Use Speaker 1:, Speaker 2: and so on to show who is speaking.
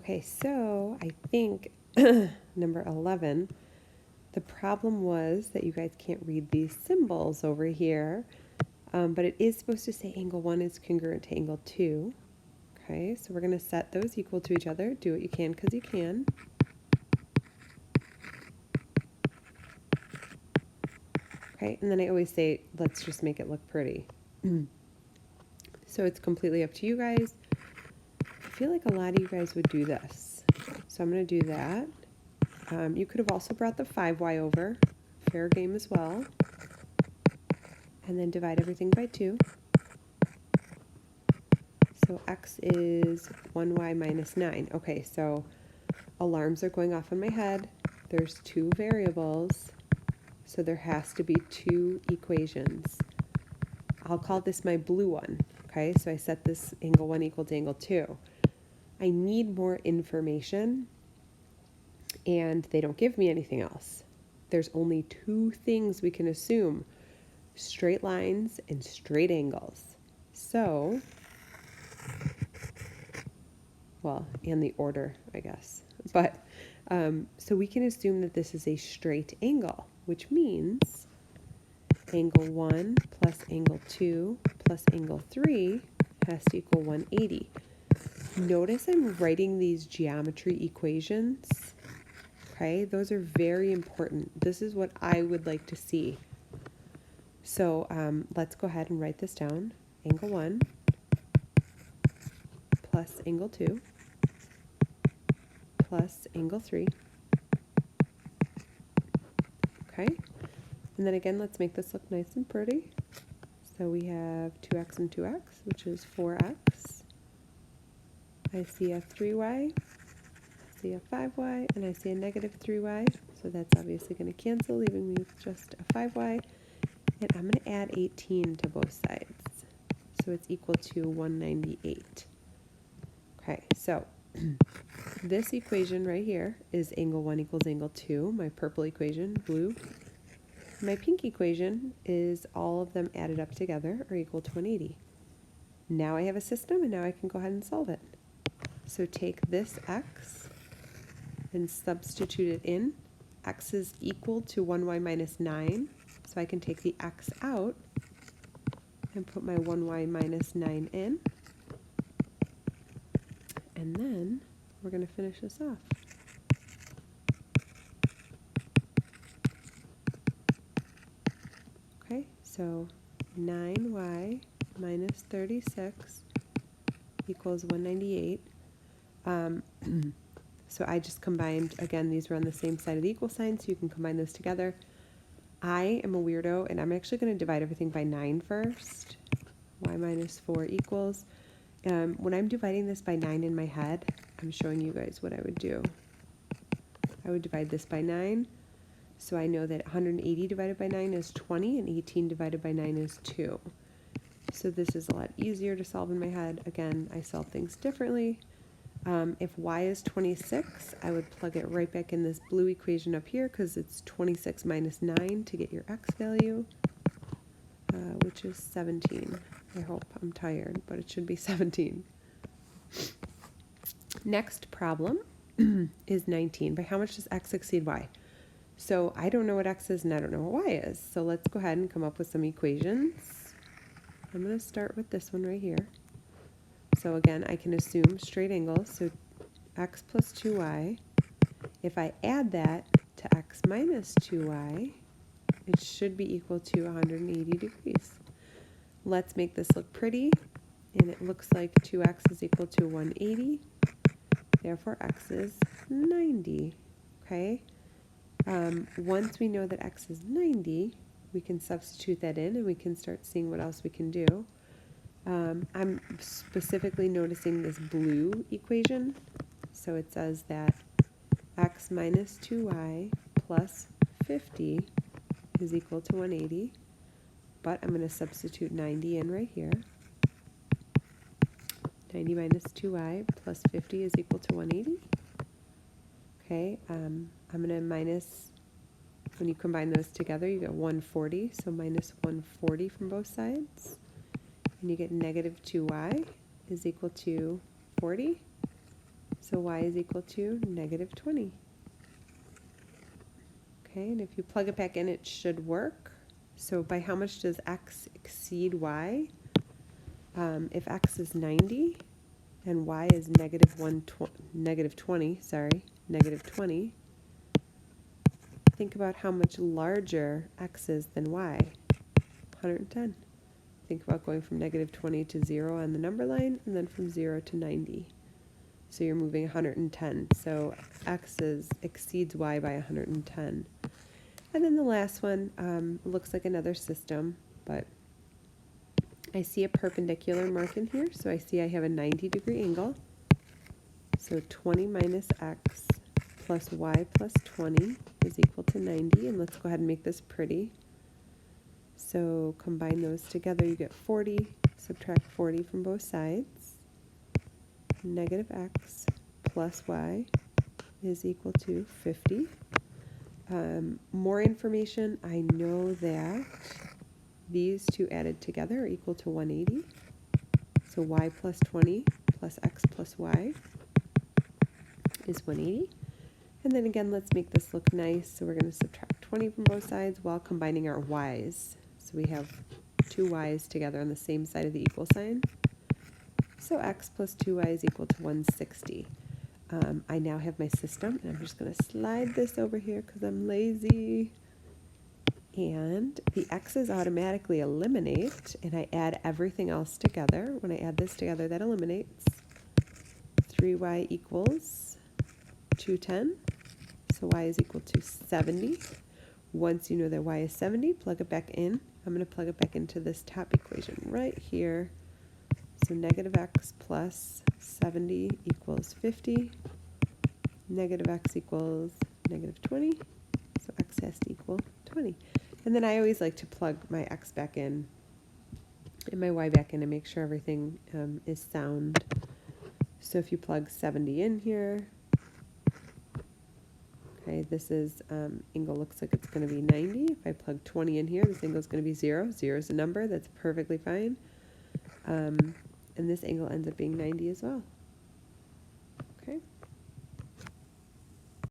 Speaker 1: Okay, so I think number 11, the problem was that you guys can't read these symbols over here, but it is supposed to say angle 1 is congruent to angle 2. Okay, so we're going to set those equal to each other. Do what you can because you can. Okay, and then I always say, let's just make it look pretty. So it's completely up to you guys. I feel like a lot of you guys would do this. So I'm going to do that. You could have also brought the 5y over. Fair game as well. And then divide everything by 2. So x is 1y minus 9. Okay, so alarms are going off in my head. There's 2 variables. So there has to be 2 equations. I'll call this my blue one. Okay, so I set this angle 1 equal to angle 2. I need more information, and they don't give me anything else. There's only 2 things we can assume: straight lines and straight angles. So, well, and the order, I guess. But, so we can assume that this is a straight angle, which means angle 1 plus angle 2 plus angle 3 has to equal 180. Notice I'm writing these geometry equations. Okay, those are very important. This is what I would like to see. So let's go ahead and write this down. Angle 1 plus angle 2 plus angle 3. Okay, and then again, let's make this look nice and pretty. So we have 2x and 2x, which is 4x. I see a 3y, I see a 5y, and I see a negative 3y. So that's obviously going to cancel, leaving me with just a 5y. And I'm going to add 18 to both sides. So it's equal to 198. Okay, so this equation right here is angle 1 equals angle 2, my purple equation, blue. My pink equation is all of them added up together are equal to 180. Now I have a system, and now I can go ahead and solve it. So take this x and substitute it in. X is equal to 1y minus 9, so I can take the x out and put my 1y minus 9 in. And then we're going to finish this off. Okay, so 9y minus 36 equals 198. So I just combined, again, these were on the same side of the equal sign, so you can combine those together. I am a weirdo, and I'm actually going to divide everything by 9 first. Y minus 4 equals. When I'm dividing this by 9 in my head, I'm showing you guys what I would do. I would divide this by 9, so I know that 180 divided by 9 is 20, and 18 divided by 9 is 2. So this is a lot easier to solve in my head. Again, I solve things differently. If y is 26, I would plug it right back in this blue equation up here, because it's 26 minus 9 to get your x value, which is 17. I hope. I'm tired, but it should be 17. Next problem is 19. By how much does x exceed y? So I don't know what x is, and I don't know what y is. So let's go ahead and come up with some equations. I'm going to start with this one right here. So again, I can assume straight angles, so x plus 2y. If I add that to x minus 2y, it should be equal to 180 degrees. Let's make this look pretty, and it looks like 2x is equal to 180, therefore x is 90, okay? Once we know that x is 90, we can substitute that in, and we can start seeing what else we can do. I'm specifically noticing this blue equation. So it says that x minus 2y plus 50 is equal to 180. But I'm going to substitute 90 in right here. 90 minus 2y plus 50 is equal to 180. Okay, I'm going to minus, when you combine those together, you get 140. So minus 140 from both sides. And you get negative 2y is equal to 40. So y is equal to negative 20. Okay, and if you plug it back in, it should work. So by how much does x exceed y? If x is 90 and y is negative 20, think about how much larger x is than y, 110. Think about going from negative 20 to 0 on the number line, and then from 0 to 90. So you're moving 110. So x exceeds y by 110. And then the last one looks like another system, but I see a perpendicular mark in here. So I see I have a 90-degree angle. So 20 minus x plus y plus 20 is equal to 90. And let's go ahead and make this pretty. So combine those together, you get 40. Subtract 40 from both sides. Negative x plus y is equal to 50. More information, I know that these two added together are equal to 180. So y plus 20 plus x plus y is 180. And then again, let's make this look nice. So we're going to subtract 20 from both sides while combining our y's. So we have two y's together on the same side of the equal sign. So x plus 2y is equal to 160. I now have my system, and I'm just going to slide this over here because I'm lazy. And the x's automatically eliminate, and I add everything else together. When I add this together, that eliminates. 3y equals 210, so y is equal to 70. Once you know that y is 70, plug it back in. I'm going to plug it back into this top equation right here. So negative x plus 70 equals 50. Negative x equals negative 20. So x has to equal 20. And then I always like to plug my x back in and my y back in and make sure everything is sound. So if you plug 70 in here, okay, this is angle looks like it's going to be 90. If I plug 20 in here, this angle is going to be 0. 0 is a number. That's perfectly fine. And this angle ends up being 90 as well.